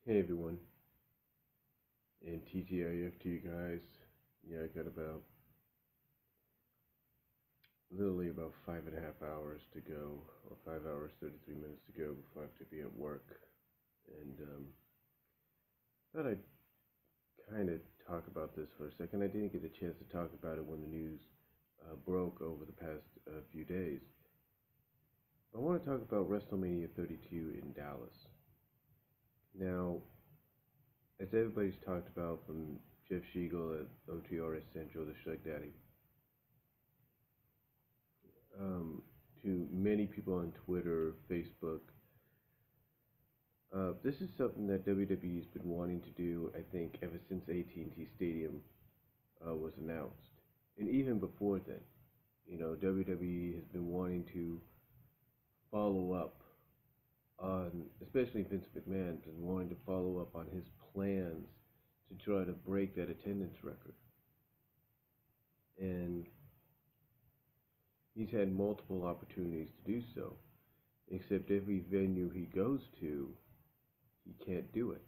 Hey everyone, and TTIF to you guys. Yeah, I got literally about 5.5 hours to go, or 5 hours, 33 minutes to go before I have to be at work. And thought I'd kind of talk about this for a second. I didn't get a chance to talk about it when the news broke over the past few days. I want to talk about WrestleMania 32 in Dallas. Now, as everybody's talked about, from Jeff Siegel at OTRS Central, the Shrek Daddy, to many people on Twitter, Facebook. This is something that WWE's been wanting to do, I think, ever since AT&T Stadium was announced, and even before then. WWE has been wanting to follow up on, especially Vince McMahon, has been wanting to follow up on his plans to try to break that attendance record, and he's had multiple opportunities to do so. Except every venue he goes to, he can't do it.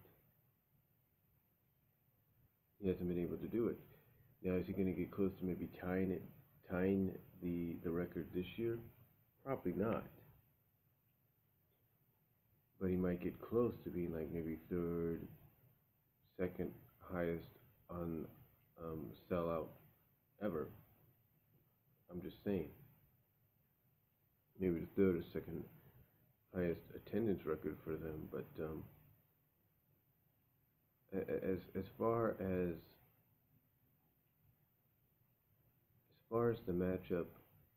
He hasn't been able to do it. Now, is he going to get close to maybe tying the record this year? Probably not. But he might get close to being like maybe third, second highest on sellout ever. I'm just saying. Maybe the third or second highest attendance record for them. But as far as the matchup,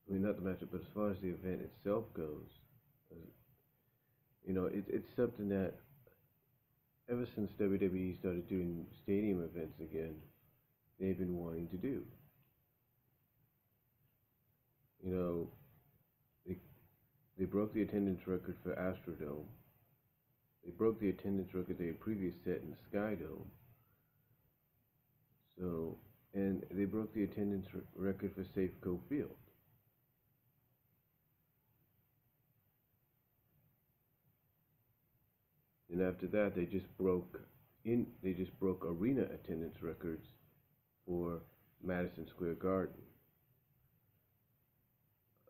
I mean, not the matchup, but as far as the event itself goes, it's something that ever since WWE started doing stadium events again, they've been wanting to do. You know, they, they broke the attendance record for Astrodome. They broke the attendance record they had previously set in Skydome. So, and they broke the attendance record for Safeco Field. And after that, they just broke arena attendance records for Madison Square Garden,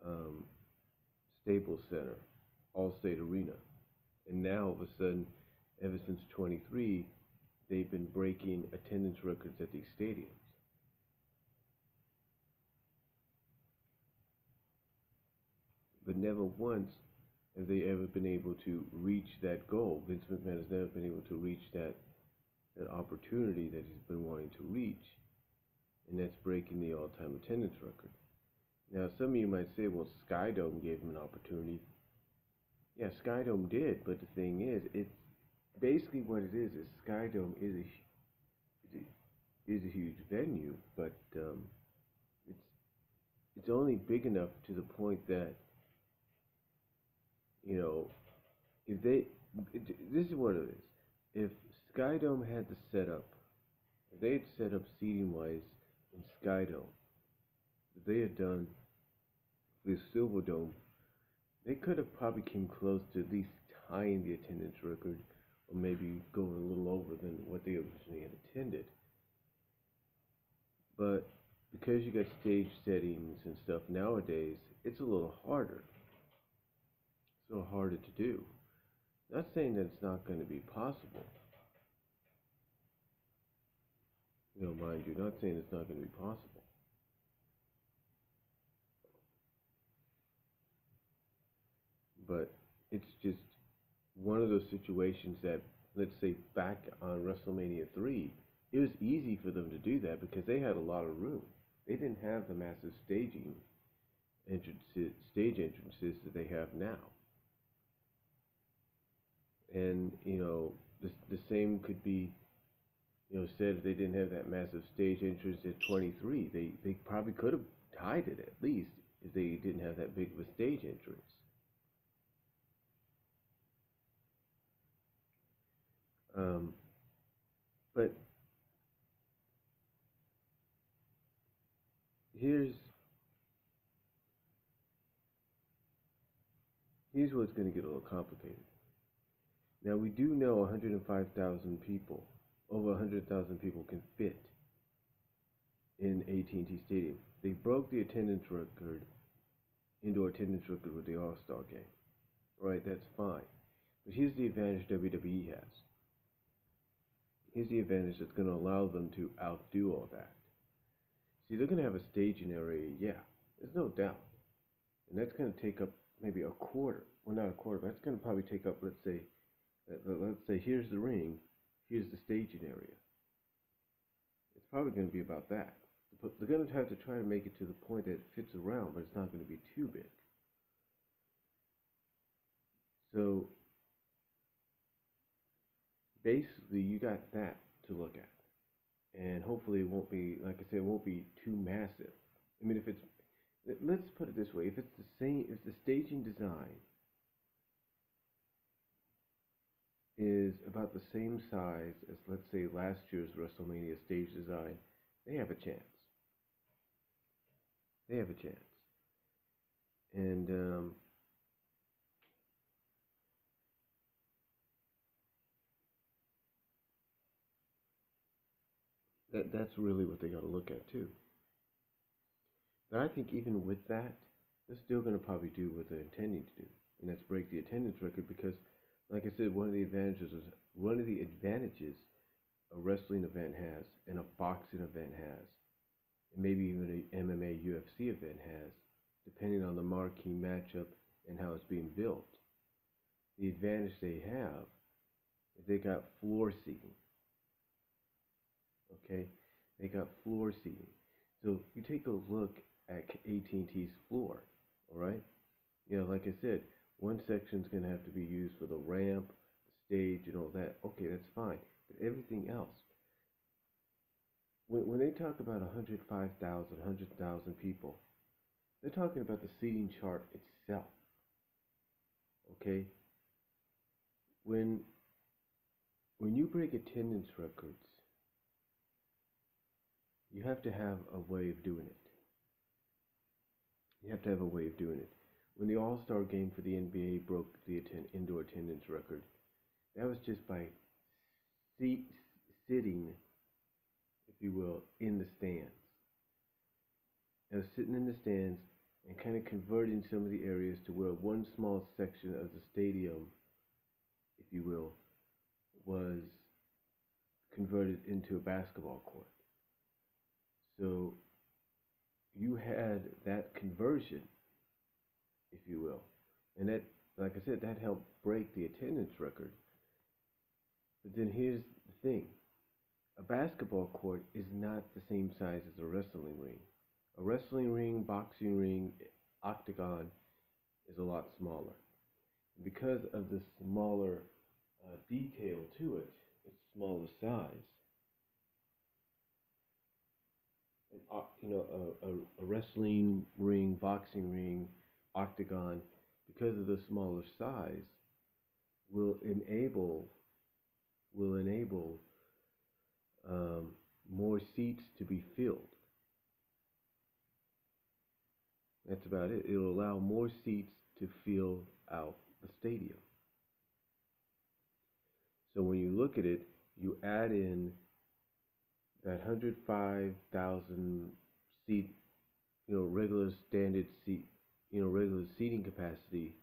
um, Staples Center, Allstate Arena, and now all of a sudden, ever since 23, they've been breaking attendance records at these stadiums. But never once have they ever been able to reach that goal. Vince McMahon has never been able to reach that opportunity that he's been wanting to reach, and that's breaking the all-time attendance record. Now, some of you might say, well, Skydome gave him an opportunity. Yeah, Skydome did, but the thing is, it's basically what it is Skydome is a huge venue, but it's it's only big enough to the point that you know if they this is what it is. If Skydome had the setup, if they had set up seating wise in Skydome, if they had done the Silverdome, they could have probably came close to at least tying the attendance record, or maybe going a little over than what they originally had intended. But because you got stage settings and stuff nowadays, it's a little harder. It's a little harder to do. Not saying that it's not going to be possible. Mind you, not saying it's not going to be possible. But it's just one of those situations that, let's say, back on WrestleMania 3, it was easy for them to do that because they had a lot of room. They didn't have the massive stage entrances that they have now. And the same could be said if they didn't have that massive stage entrance at 23. They probably could have tied it at least if they didn't have that big of a stage entrance. But here's here's what's going to get a little complicated. Now we do know 105,000 people, over 100,000 people can fit in AT&T Stadium. They broke the attendance record, indoor attendance record with the All-Star game. Right, that's fine. But here's the advantage WWE has. Here's the advantage that's going to allow them to outdo all that. See, they're going to have a staging area, yeah, there's no doubt. And that's going to take up maybe a quarter. Well, not a quarter, but that's going to probably take up, let's say here's the ring, here's the staging area. It's probably going to be about that. But they're going to have to try to make it to the point that it fits around, but it's not going to be too big. So basically, you got that to look at, and hopefully it won't be, like I said, it won't be too massive. I mean, if it's, let's put it this way, if it's the same, if the staging design is about the same size as, let's say, last year's WrestleMania stage design, they have a chance. They have a chance. And that's really what they got to look at too. But I think even with that, they're still going to probably do what they're intending to do, and that's break the attendance record because, like I said, one of the advantages a wrestling event has, and a boxing event has, and maybe even an MMA UFC event has, depending on the marquee matchup and how it's being built. The advantage they have is they got floor seating. Okay, they got floor seating. So you take a look at AT&T's floor. All right, you know, like I said, one section's gonna have to be used for the ramp, the stage, and all that. Okay, that's fine. But everything else, when they talk about 105,000, 100,000 people, they're talking about the seating chart itself. Okay, when you break attendance records, you have to have a way of doing it. You have to have a way of doing it. When the All-Star game for the NBA broke the indoor attendance record, that was just by sitting, if you will, in the stands. I was sitting in the stands and kind of converting some of the areas to where one small section of the stadium, if you will, was converted into a basketball court. So you had that conversion, if you will, and that, like I said, that helped break the attendance record. But then here's the thing. A basketball court is not the same size as a wrestling ring. A wrestling ring, boxing ring, octagon is a lot smaller. Because of the smaller detail to it, its smaller size. You know, a wrestling ring, boxing ring, octagon, because of the smaller size, will enable more seats to be filled. That's about it. It'll allow more seats to fill out the stadium. So when you look at it, you add in that 105,000 seat, regular standard seat, regular seating capacity,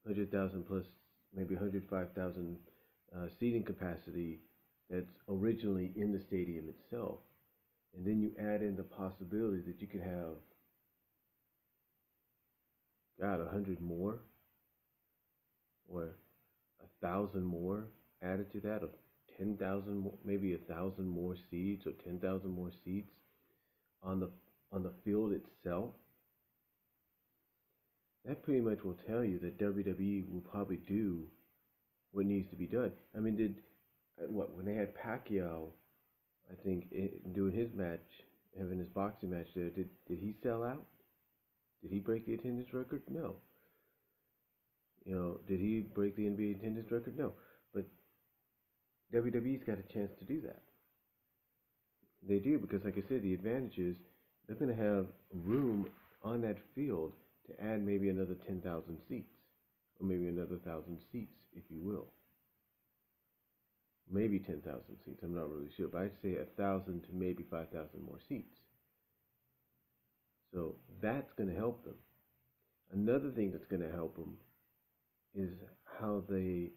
100,000 plus maybe 105,000 seating capacity that's originally in the stadium itself. And then you add in the possibility that you could have, God, 100 more or 1,000 more added to that, of 10,000 more, maybe 1,000 more seats or 10,000 more seats on the field itself. That pretty much will tell you that WWE will probably do what needs to be done. I mean, when they had Pacquiao, I think, doing his match, having his boxing match there, did he sell out? Did he break the attendance record? No. Did he break the NBA attendance record? No. But WWE's got a chance to do that. They do, because like I said, the advantage is they're going to have room on that field to add maybe another 10,000 seats, or maybe another 1,000 seats, if you will. maybe 10,000 seats. I'm not really sure, but I'd say 1,000 to maybe 5,000 more seats. So that's going to help them. Another thing that's going to help them is how they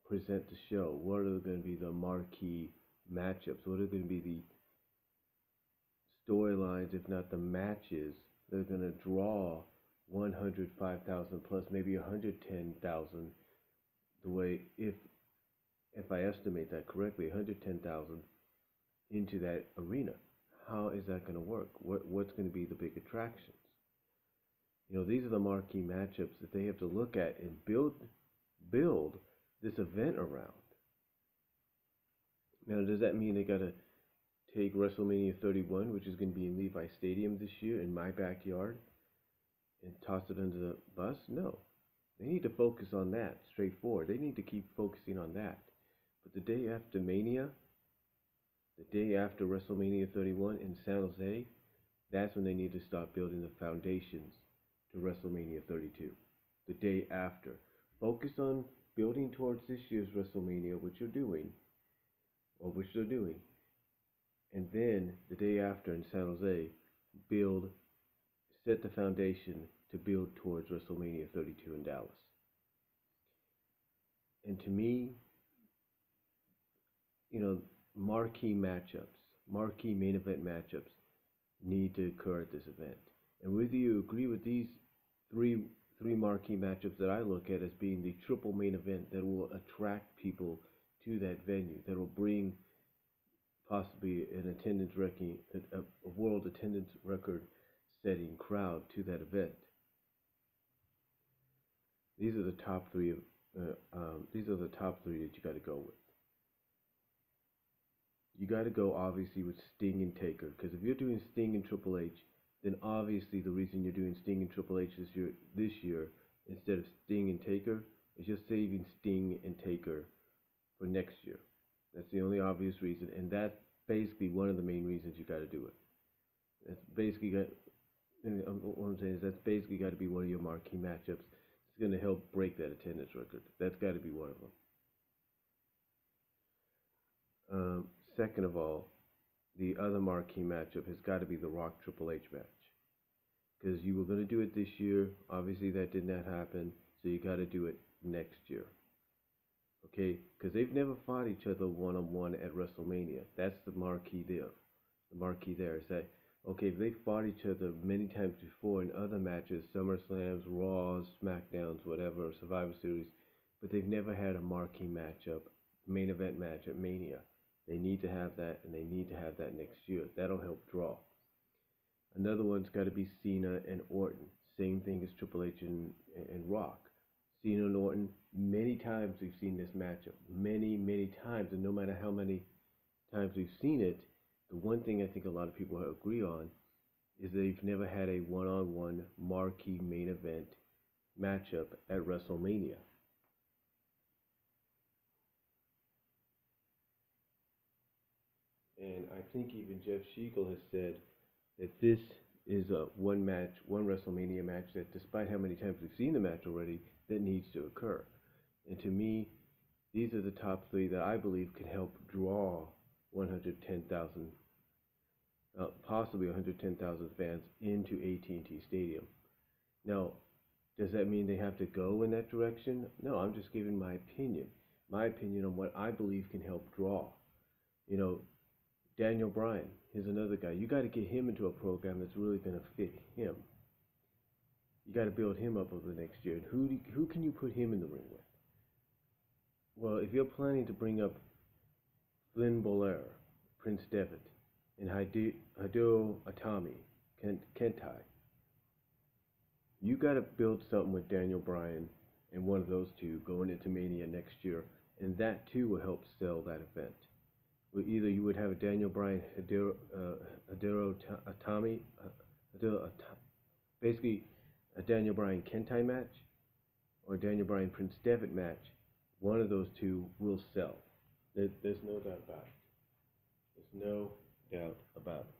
present the show. What are going to be the marquee matchups? What are going to be the storylines, if not the matches, that are going to draw 105,000 plus maybe 110,000? The way, if I estimate that correctly, 110,000 into that arena. How is that going to work? What's going to be the big attractions? These are the marquee matchups that they have to look at and build this event around. Now, does that mean they got to take WrestleMania 31, which is going to be in Levi Stadium this year in my backyard, and toss it under the bus? No. They need to focus on that, straightforward. They need to keep focusing on that. But the day after Mania, the day after WrestleMania 31 in San Jose, that's when they need to start building the foundations to WrestleMania 32. The day after. Focus on building towards this year's WrestleMania, which they're doing. And then the day after in San Jose, set the foundation to build towards WrestleMania 32 in Dallas. And to me, marquee matchups, marquee main event matchups need to occur at this event. And whether you agree with these three marquee matchups that I look at as being the triple main event that will attract people to that venue, that will bring possibly an attendance ranking, a world attendance record setting crowd to that event. These are the top three. These are the top three that you got to go with. You got to go obviously with Sting and Taker, because if you're doing Sting and Triple H, then obviously the reason you're doing Sting and Triple H this year instead of Sting and Taker is you're saving Sting and Taker for next year. That's the only obvious reason, and that's basically one of the main reasons you got to do it. That's basically what I'm saying is that's basically got to be one of your marquee matchups. It's going to help break that attendance record. That's got to be one of them. Second of all, the other marquee matchup has got to be the Rock Triple H match, because you were going to do it this year. Obviously, that did not happen, so you got to do it next year. Okay, because they've never fought each other one-on-one at WrestleMania. That's the marquee there. The marquee there is that, okay, they fought each other many times before in other matches, SummerSlams, Raws, SmackDowns, whatever, Survivor Series, but they've never had a marquee matchup, main event match at Mania. They need to have that, and they need to have that next year. That'll help draw. Another one's got to be Cena and Orton. Same thing as Triple H and Rock. Cena and Orton, many times we've seen this matchup. Many, many times. And no matter how many times we've seen it, the one thing I think a lot of people agree on is they've never had a one-on-one marquee main event matchup at WrestleMania. And I think even Jeff Siegel has said that this is a one WrestleMania match that, despite how many times we've seen the match already, that needs to occur. And to me, these are the top three that I believe can help draw 110,000, possibly 110,000 fans into AT&T Stadium. Now, does that mean they have to go in that direction? No, I'm just giving my opinion. My opinion on what I believe can help draw. Daniel Bryan, here's another guy. You got to get him into a program that's really going to fit him. You got to build him up over the next year. And who can you put him in the ring with? Well, if you're planning to bring up Flynn Belair, Prince Devitt, and Hideo Itami, Kentai, you got to build something with Daniel Bryan and one of those two going into Mania next year, and that too will help sell that event. Either you would have a Daniel Bryan, Hideo Itami, basically a Daniel Bryan Kentai match, or a Daniel Bryan Prince Devitt match. One of those two will sell. There's no doubt about it. There's no doubt about it.